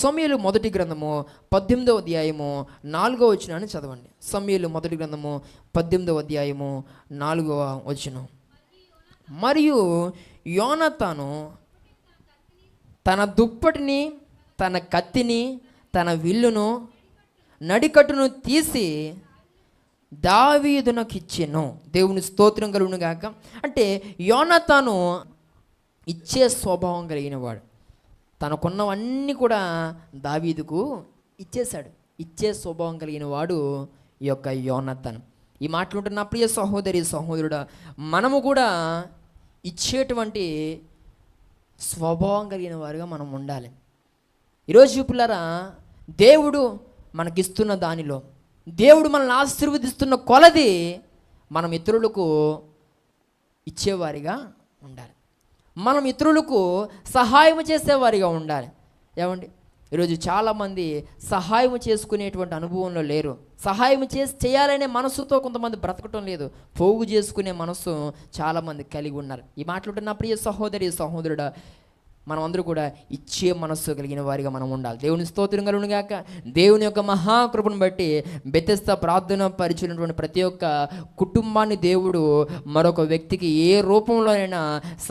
సమూయేలు మొదటి గ్రంథము 18వ అధ్యాయము 4వ వచనాన్ని చదవండి. సమూయేలు మొదటి గ్రంథము 18వ అధ్యాయము 4వ వచనం. మరియు యోనాతాను తన దుప్పటిని, తన కత్తిని, తన విల్లును, నడికట్టును తీసి దావీదునకు ఇచ్చెను. దేవుని స్తోత్రం కలుగును గాక. అంటే యోనాతాను ఇచ్చే స్వభావం కలిగిన వాడు. తనకున్నవన్నీ కూడా దావీదుకు ఇచ్చేశాడు. ఇచ్చే స్వభావం కలిగిన వాడు ఈ యొక్క యోనాతాను. ఈ మాటలుంటున్న ప్రియ సహోదరి సహోదరుడా, మనము కూడా ఇచ్చేటువంటి స్వభావం కలిగిన వారుగా మనం ఉండాలి. ఈరోజు పిల్లరా, దేవుడు మనకిస్తున్న దానిలో, దేవుడు మనల్ని ఆశీర్వదిస్తున్న కొలది మనం ఇతరులకు ఇచ్చేవారిగా ఉండాలి. మనం ఇతరులకు సహాయం చేసేవారిగా ఉండాలి. ఏమండి, ఈరోజు చాలామంది సహాయం చేసుకునేటువంటి అనుభవంలో లేరు. సహాయం చేయాలనే మనసుతో కొంతమంది బ్రతకటం లేదు. పోగు చేసుకునే మనసు చాలామంది కలిగి ఉన్నారు. ఈ మాటలుంటున్న ప్రియ సహోదరి సహోదరుడా, మనం అందరూ కూడా ఇచ్చే మనస్సు కలిగిన వారిగా మనం ఉండాలి. దేవుని స్తోత్రం కలుగును గాక. దేవుని యొక్క మహాకృపను బట్టి బెతెస్దా ప్రార్థన పరిచినటువంటి ప్రతి ఒక్క కుటుంబాన్ని దేవుడు మరొక వ్యక్తికి ఏ రూపంలోనైనా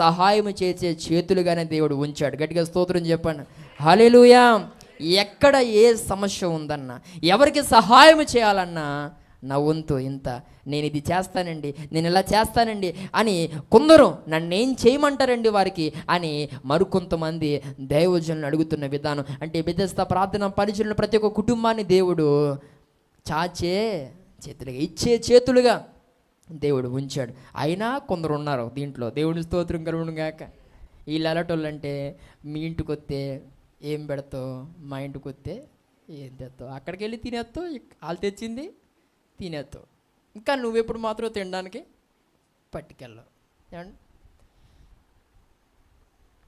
సహాయం చేసే చేతులుగానే దేవుడు ఉంచాడు. గట్టిగా స్తోత్రం చెప్పండి. హల్లెలూయా. ఎక్కడ ఏ సమస్య ఉందన్నా, ఎవరికి సహాయం చేయాలన్నా, నా వంతు ఇంత, నేను ఇది చేస్తానండి, నేను ఇలా చేస్తానండి అని కొందరు నన్నేం చేయమంటారండి వారికి అని మరికొంతమంది దైవజనులు అడుగుతున్న విధానం. అంటే బెతెస్దా ప్రార్థన పరిచయం ప్రతి ఒక్క కుటుంబాన్ని దేవుడు చాచే చేతులుగా, ఇచ్చే చేతులుగా దేవుడు ఉంచాడు. అయినా కొందరు ఉన్నారు దీంట్లో. దేవుని స్తోత్రం కలుగును గాక. వీళ్ళు ఎలాటోళ్ళంటే, మీ ఇంటికి వస్తే ఏం పెడతావు, మా ఇంటికి వస్తే ఏం తెస్తావు, అక్కడికి వెళ్ళి తినేస్తావు, వాళ్ళు తెచ్చింది తినేస్తావు, ఇంకా నువ్వెప్పుడు మాత్రం తినడానికి పట్టుకెళ్ళవు. ఏమండి,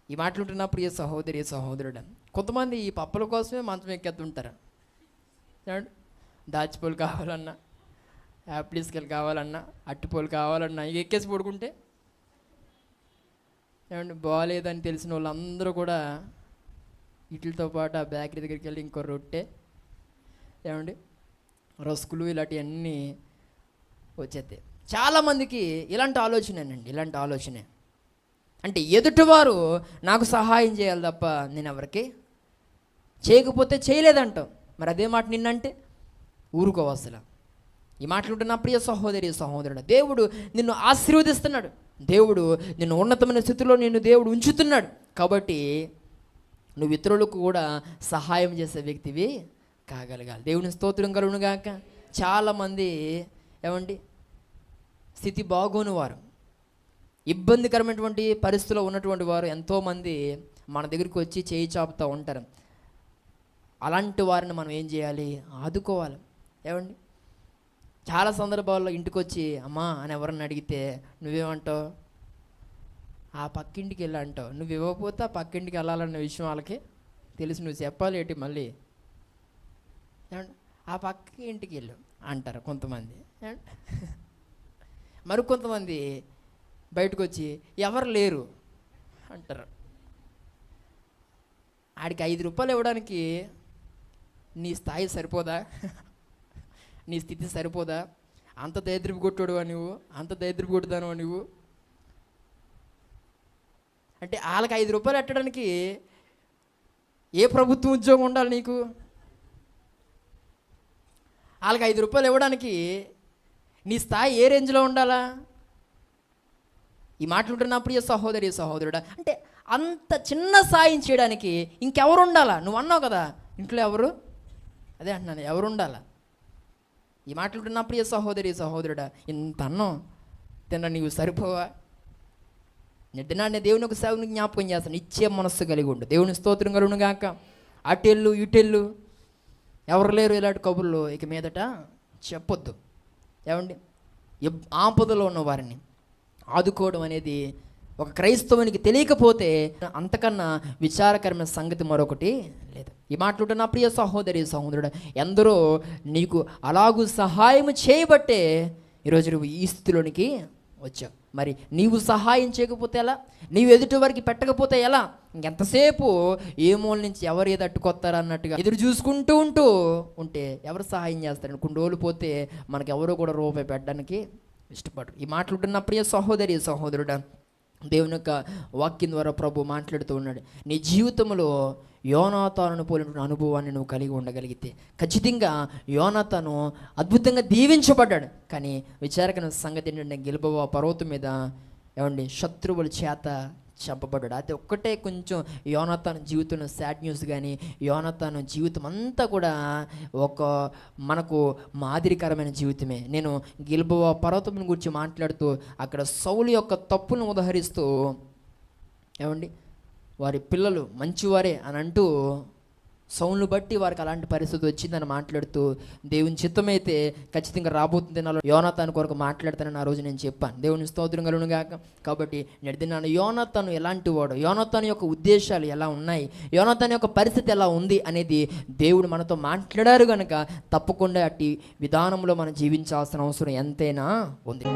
ఈ మాటలుంటున్న ప్రియ సహోదరి సహోదరుడు, కొంతమంది ఈ పప్పుల కోసమే మంచం ఎక్కేస్తుంటారు. ఏమండి, దాచిపూలు కావాలన్నా, యాపిల్స్కెళ్ళి కావాలన్నా, అట్టిపూలు కావాలన్నా ఇక ఎక్కేసి పడుకుంటే, ఏమండి, బాగాలేదని తెలిసిన వాళ్ళందరూ కూడా వీటితో పాటు ఆ బేకరీ దగ్గరికి వెళ్ళి ఇంకో రొట్టె, ఏమండి, రస్కులు ఇలాంటివన్నీ వచ్చేస్తాయి. చాలామందికి ఇలాంటి ఆలోచనేనండి, ఇలాంటి ఆలోచనే. అంటే ఎదుటివారు నాకు సహాయం చేయాలి తప్ప నేను ఎవరికి చేయకపోతే చేయలేదంటాం. మరి అదే మాట నిన్నంటే ఊరుకోవసల. ఈ మాటలుంటున్న ప్రియ సహోదరి సహోదరుడు, దేవుడు నిన్ను ఆశీర్వదిస్తున్నాడు. దేవుడు నిన్ను ఉన్నతమైన స్థితిలో నిన్ను దేవుడు ఉంచుతున్నాడు. కాబట్టి నువ్వు ఇతరులకు కూడా సహాయం చేసే వ్యక్తివి కాగలగాలి. దేవుని స్తోత్రం కలుగును గాక. చాలామంది ఏమండి, స్థితి బాగోని వారు, ఇబ్బందికరమైనటువంటి పరిస్థితుల్లో ఉన్నటువంటి వారు ఎంతోమంది మన దగ్గరికి వచ్చి చేయి చాపుతూ ఉంటారు. అలాంటి వారిని మనం ఏం చేయాలి, ఆదుకోవాలి. ఏమండి, చాలా సందర్భాల్లో ఇంటికి వచ్చి అమ్మా అని ఎవరన్నా అడిగితే నువ్వేమంటావు, ఆ పక్కింటికి వెళ్ళి అంటావు. నువ్వు ఇవ్వకపోతే ఆ పక్కింటికి వెళ్ళాలన్న విషయం వాళ్ళకి తెలిసి నువ్వు చెప్పాలి ఏంటి మళ్ళీ, ఆ పక్క ఇంటికి వెళ్ళు అంటారు కొంతమంది. మరికొంతమంది బయటకు వచ్చి ఎవరు లేరు అంటారు. ఆడికి 5 రూపాయలు ఇవ్వడానికి నీ స్థాయి సరిపోదా, నీ స్థితి సరిపోదా, అంత దరిద్రపు కొట్టుడువా నువ్వు, అంత దరిద్రపు కొట్టుదానువా నువ్వు అంటే వాళ్ళకి 5 రూపాయలు పెట్టడానికి ఏ ప్రభుత్వ ఉద్యోగం ఉండాలి నీకు? వాళ్ళకి 5 రూపాయలు ఇవ్వడానికి నీ స్థాయి ఏ రేంజ్లో ఉండాలా? ఈ మాటలుంటున్న ప్రియ సహోదరి సహోదరుడా, అంటే అంత చిన్న సాయం చేయడానికి ఇంకెవరు ఉండాలా? నువ్వు అన్నావు కదా ఇంట్లో ఎవరు, అదే అంటున్నాను, ఎవరు ఉండాలా? ఈ మాటలుంటున్న ప్రియ సహోదరి సహోదరుడా, ఇంత అన్నం తిన్న నీవు సరిపోవా? నిద్రనాడిన దేవుని ఒక సేవను జ్ఞాపకం చేస్తాను. ఇచ్చే మనస్సు కలిగి ఉండు. దేవుని స్తోత్రం కలుగును గాక. అటెళ్ళు ఇటెళ్ళు ఎవరు లేరు ఇలాంటి కబుర్లు ఇక మీదట చెప్పొద్దు. ఏమండి, ఆపదలో ఉన్న వారిని ఆదుకోవడం అనేది ఒక క్రైస్తవునికి తెలియకపోతే అంతకన్నా విచారకరమైన సంగతి మరొకటి లేదు. ఈ మాటలు నా ప్రియ సహోదరి సహోదరుడు, ఎందరో నీకు అలాగూ సహాయం చేయబట్టే ఈరోజు నువ్వు ఈ స్థితిలోనికి వచ్చావు. మరి నీవు సహాయం చేయకపోతే ఎలా? నీవు ఎదుటి వారికి పెట్టకపోతే ఎలా? ఇంకెంతసేపు ఏ మూల నుంచి ఎవరు ఏది అట్టుకొస్తారా అన్నట్టుగా ఎదురు చూసుకుంటూ ఉంటే ఎవరు సహాయం చేస్తారు? కొన్ని రోజులు పోతే మనకు ఎవరో కూడా రూపాయి పెట్టడానికి ఇష్టపడరు. ఈ మాట్లాడుతున్న ప్రియ సహోదరి సహోదరుడా, దేవుని యొక్క వాక్యం ద్వారా ప్రభు మాట్లాడుతూ ఉన్నాడు. నీ జీవితంలో యోనాతానును పోలిన అనుభవాన్ని నువ్వు కలిగి ఉండగలిగితే ఖచ్చితంగా యోనాతాను అద్భుతంగా దీవించబడ్డాడు. కానీ విచారకమైన సంగతి ఏంటంటే గిల్బోవ పర్వతం మీద ఏమండి శత్రువుల చేత చంపబడ్డాడు. అది ఒక్కటే కొంచెం యోనాతాను జీవితంలో సాడ్ న్యూస్. కానీ యోనాతాను జీవితం అంతా కూడా ఒక మనకు మాదిరికరమైన జీవితమే. నేను గిల్బోవ పర్వతం గురించి మాట్లాడుతూ అక్కడ సౌలు యొక్క తప్పును ఉదహరిస్తూ ఏమండి వారి పిల్లలు మంచివారే అని అంటూ సౌలును బట్టి వారికి అలాంటి పరిస్థితి వచ్చిందని మాట్లాడుతూ దేవుని చిత్తమైతే ఖచ్చితంగా రాబోతుంది దినాల్లో యోనాతాను కొరకు మాట్లాడతానని ఆ రోజు నేను చెప్పాను. దేవుని స్తోత్రం కలుగును గాక. కాబట్టి నేటి దినాన యోనాతాను ఎలాంటి వాడు, యోనాతాను యొక్క ఉద్దేశాలు ఎలా ఉన్నాయి, యోనాతాను యొక్క పరిస్థితి ఎలా ఉంది అనేది దేవుడు మనతో మాట్లాడారు కనుక తప్పకుండా అట్టి విధానంలో మనం జీవించాల్సిన అవసరం ఎంతైనా ఉంది.